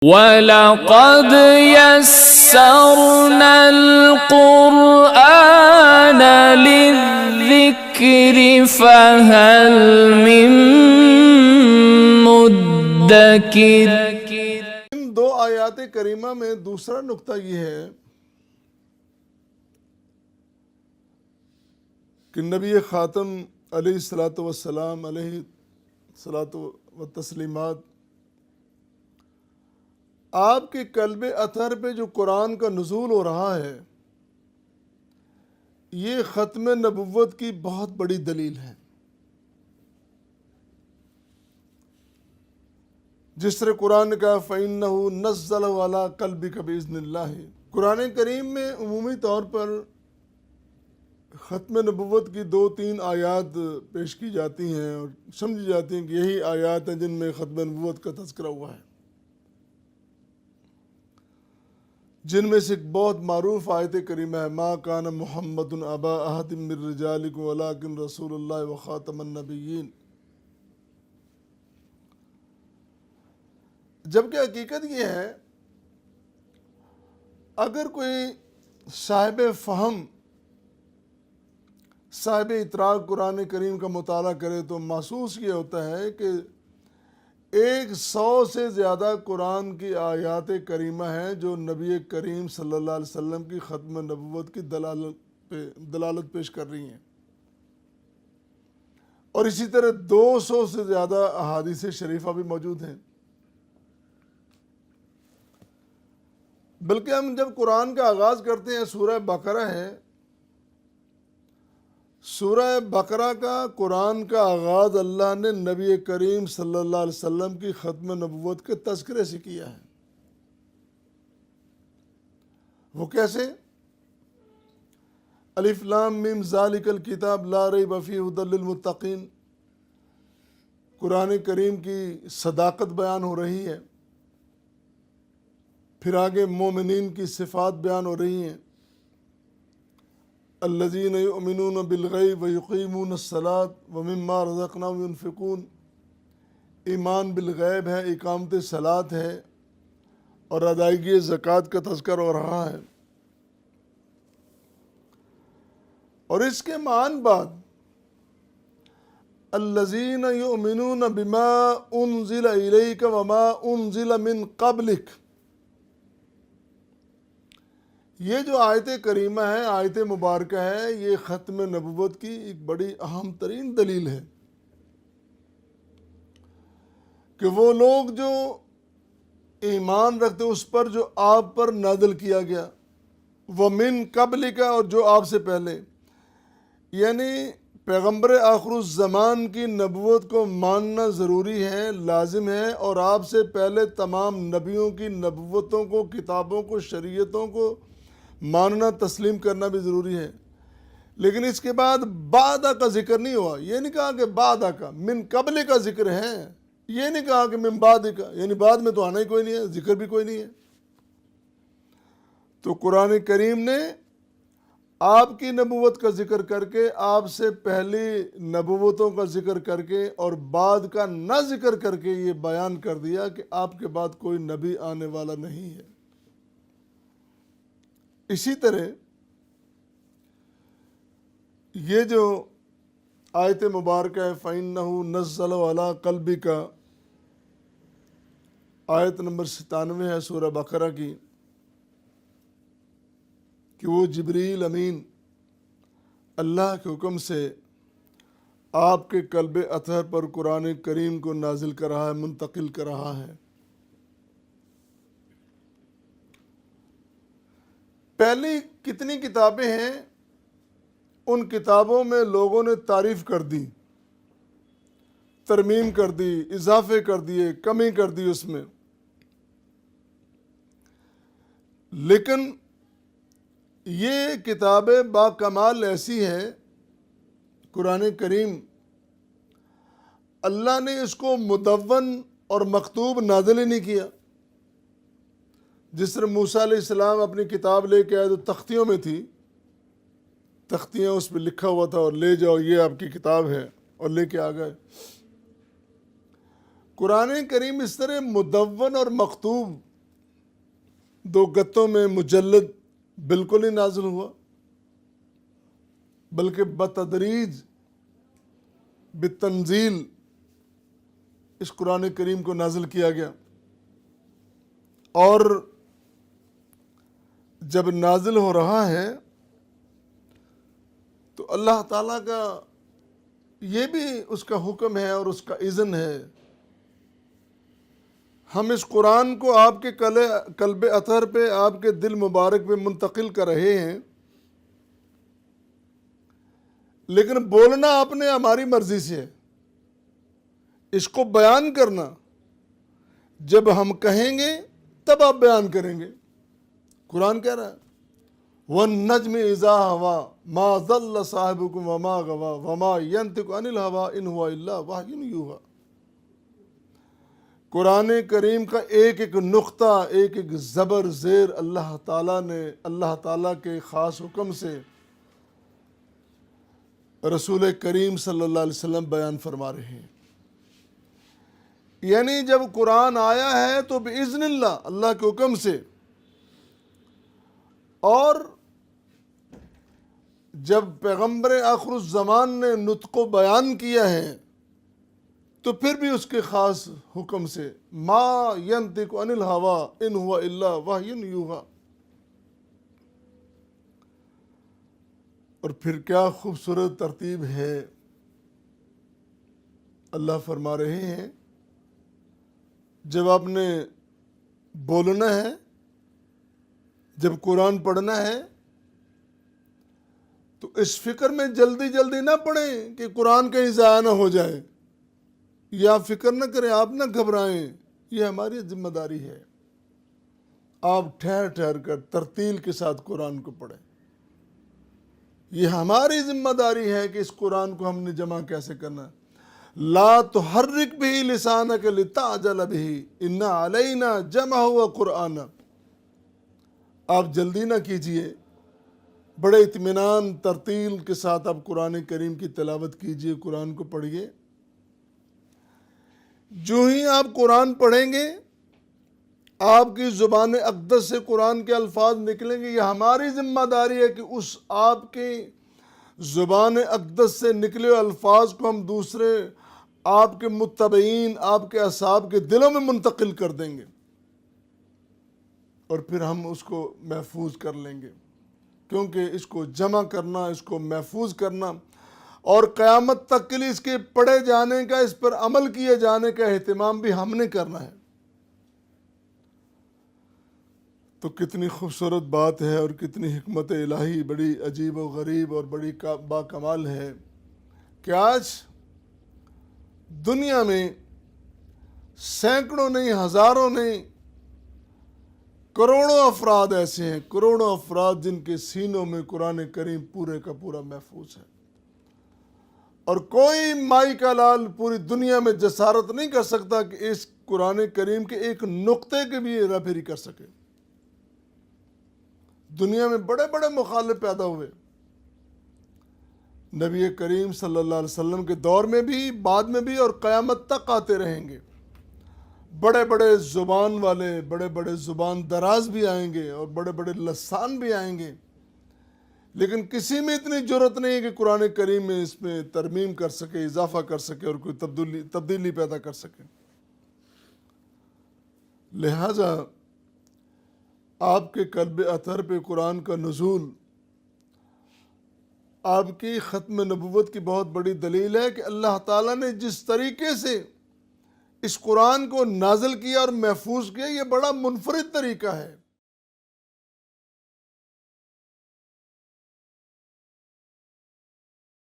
وَلَقَدْ يَسَّرْنَا الْقُرْآنَ لِلذِّكْرِ فَهَلْ مِن مُّدَّكِرٍ۔ ان دو آیات کریمہ میں دوسرا نقطہ یہ ہے کہ نبی خاتم علیہ الصلاۃ والسلام علیہ الصلاۃ والتسلیمات آپ کے قلب اطہر پہ جو قرآن کا نزول ہو رہا ہے، یہ ختم نبوت کی بہت بڑی دلیل ہے۔ جس طرح قرآن نے کہا فَإِنَّهُ نَزَّلَهُ عَلَىٰ قَلْبِكَ بِإِذْنِ اللَّهِ، قرآن کریم میں عمومی طور پر ختم نبوت کی 2-3 آیات پیش کی جاتی ہیں اور سمجھی جاتی ہیں کہ یہی آیات ہیں جن میں ختم نبوت کا تذکرہ ہوا ہے، جن میں سے ایک بہت معروف آیت کریمہ ہے ما کان محمد ابا احد من رجالکم ولکن رسول اللہ وخاتم النبیین۔ جبکہ حقیقت یہ ہے، اگر کوئی صاحب فہم، صاحب ادراک قرآن کریم کا مطالعہ کرے تو محسوس یہ ہوتا ہے کہ 100 سے زیادہ قرآن کی آیات کریمہ ہیں جو نبی کریم صلی اللہ علیہ وسلم کی ختم نبوت کی دلالت پیش کر رہی ہیں، اور اسی طرح 200 سے زیادہ احادیث شریفہ بھی موجود ہیں۔ بلکہ ہم جب قرآن کا آغاز کرتے ہیں، سورہ بقرہ ہے، سورہ بقرہ کا قرآن کا آغاز اللہ نے نبی کریم صلی اللہ علیہ وسلم کی ختم نبوت کے تذکرے سے کیا ہے۔ وہ کیسے؟ الف لام میم ذالک الکتاب لا ریب فیہ ھدی للمتقین، قرآن کریم کی صداقت بیان ہو رہی ہے، پھر آگے مومنین کی صفات بیان ہو رہی ہیں، الذین یؤمنون بالغیب ویقیمون الصلاۃ ومما رزقناہم ینفقون، ایمان بالغیب ہے، اقامت صلاۃ ہے، اور ادائیگی زکوٰۃ کا تذکرہ ہو رہا ہے۔ اور اس کے معان بعد الذین یؤمنون بما انزل الیک وما انزل من قبلک، یہ جو آیت کریمہ ہے، آیت مبارکہ ہے، یہ ختم نبوت کی ایک بڑی اہم ترین دلیل ہے کہ وہ لوگ جو ایمان رکھتے اس پر جو آپ پر نازل کیا گیا، وَمِن قَبْلِكَ، اور جو آپ سے پہلے، یعنی پیغمبر آخر الزمان کی نبوت کو ماننا ضروری ہے، لازم ہے، اور آپ سے پہلے تمام نبیوں کی نبوتوں کو، کتابوں کو، شریعتوں کو ماننا، تسلیم کرنا بھی ضروری ہے۔ لیکن اس کے بعد بعد کا ذکر نہیں ہوا، یہ نہیں کہا کہ بعد کا، من قبل کا ذکر ہے، یہ نہیں کہا کہ من بعد کا، یعنی بعد میں تو آنا ہی کوئی نہیں ہے، ذکر بھی کوئی نہیں ہے۔ تو قرآن کریم نے آپ کی نبوت کا ذکر کر کے، آپ سے پہلی نبوتوں کا ذکر کر کے، اور بعد کا نہ ذکر کر کے یہ بیان کر دیا کہ آپ کے بعد کوئی نبی آنے والا نہیں ہے۔ اسی طرح یہ جو آیت مبارکہ ہے فَإِنَّهُ نَزَّلَهُ عَلَىٰ قَلْبِكَ، آیت نمبر 97 ہے سورہ بقرہ کی، کہ وہ جبریل امین اللہ کے حکم سے آپ کے قلب اطہر پر قرآن کریم کو نازل کر رہا ہے، منتقل کر رہا ہے۔ پہلی کتنی کتابیں ہیں، ان کتابوں میں لوگوں نے تعریف کر دی، ترمیم کر دی، اضافے کر دیے، کمی کر دی اس میں، لیکن یہ کتابیں باکمال ایسی ہے، قرآن کریم اللہ نے اس کو مدون اور مکتوب نازل ہی نہیں کیا۔ جس طرح موسیٰ علیہ السلام اپنی کتاب لے کے آئے تو تختیوں میں تھی، تختیاں اس پہ لکھا ہوا تھا اور لے جاؤ یہ آپ کی کتاب ہے، اور لے کے آ گئے۔ قرآن کریم اس طرح مدون اور مکتوب 2 گتوں میں مجلد بالکل ہی نازل ہوا، بلکہ بتدریج بالتنزیل اس قرآن کریم کو نازل کیا گیا، اور جب نازل ہو رہا ہے تو اللہ تعالیٰ کا یہ بھی اس کا حکم ہے اور اس کا اذن ہے۔ ہم اس قرآن کو آپ کے قلب اطہر پہ، آپ کے دل مبارک پہ منتقل کر رہے ہیں، لیکن بولنا آپ نے ہماری مرضی سے ہے، اس کو بیان کرنا جب ہم کہیں گے تب آپ بیان کریں گے۔ قرآن کہہ رہا ہے وَالنَّجْمِ إِذَا هَوَىٰ مَا ضَلَّ صَاحِبُكُمْ وَمَا غَوَىٰ وَمَا يَنطِقُ عَنِ الْهَوَىٰ إِنْ هُوَ إِلَّا وَحْيٌ يُوحَىٰ۔ قرآن کریم کا ایک ایک نقطہ، ایک ایک زبر زیر اللہ تعالیٰ نے اللہ تعالیٰ کے خاص حکم سے رسول کریم صلی اللہ علیہ وسلم بیان فرما رہے ہیں۔ یعنی جب قرآن آیا ہے تو بِإِذْنِ اللہ، اللہ کے حکم سے، اور جب پیغمبر آخر الزمان نے نطق و بیان کیا ہے تو پھر بھی اس کے خاص حکم سے، ما ینطق عن الہویٰ ان ہوا الا وحی یوحیٰ۔ اور پھر کیا خوبصورت ترتیب ہے، اللہ فرما رہے ہیں جب آپ نے بولنا ہے، جب قرآن پڑھنا ہے تو اس فکر میں جلدی جلدی نہ پڑھیں کہ قرآن کہیں ضائع نہ ہو جائے، یا فکر نہ کریں، آپ نہ گھبرائیں، یہ ہماری ذمہ داری ہے۔ آپ ٹھہر ٹھہر کر ترتیل کے ساتھ قرآن کو پڑھیں، یہ ہماری ذمہ داری ہے کہ اس قرآن کو ہم نے جمع کیسے کرنا ہے۔ لا تحرک به لسانک لتعجل به ان علینا جمعہ وقرآن۔ آپ جلدی نہ کیجئے، بڑے اطمینان ترتیل کے ساتھ آپ قرآن کریم کی تلاوت کیجئے، قرآن کو پڑھیے۔ جو ہی آپ قرآن پڑھیں گے آپ کی زبان اقدس سے قرآن کے الفاظ نکلیں گے، یہ ہماری ذمہ داری ہے کہ اس آپ کی زبان اقدس سے نکلے ہوئے الفاظ کو ہم دوسرے آپ کے متبعین، آپ کے اصحاب کے دلوں میں منتقل کر دیں گے، اور پھر ہم اس کو محفوظ کر لیں گے، کیونکہ اس کو جمع کرنا، اس کو محفوظ کرنا اور قیامت تک کے لیے اس کے پڑھے جانے کا، اس پر عمل کیے جانے کا اہتمام بھی ہم نے کرنا ہے۔ تو کتنی خوبصورت بات ہے اور کتنی حکمت الہی بڑی عجیب و غریب اور بڑی با کمال ہے کہ آج دنیا میں سینکڑوں نہیں، ہزاروں نہیں، کروڑوں افراد ایسے ہیں، کروڑوں افراد جن کے سینوں میں قرآن کریم پورے کا پورا محفوظ ہے، اور کوئی مائی کا لال پوری دنیا میں جسارت نہیں کر سکتا کہ اس قرآن کریم کے ایک نقطے کے بھی ہیرا پھیری کر سکے۔ دنیا میں بڑے بڑے مخالف پیدا ہوئے، نبی کریم صلی اللہ علیہ وسلم کے دور میں بھی، بعد میں بھی، اور قیامت تک آتے رہیں گے۔ بڑے بڑے زبان والے، بڑے بڑے زبان دراز بھی آئیں گے، اور بڑے بڑے لسان بھی آئیں گے، لیکن کسی میں اتنی جرت نہیں ہے کہ قرآن کریم میں اس میں ترمیم کر سکے، اضافہ کر سکے اور کوئی تبدیلی پیدا کر سکے۔ لہٰذا آپ کے قلب اطہر پہ قرآن کا نزول آپ کی ختم نبوت کی بہت بڑی دلیل ہے کہ اللہ تعالیٰ نے جس طریقے سے اس قرآن کو نازل کیا اور محفوظ کیا، یہ بڑا منفرد طریقہ ہے۔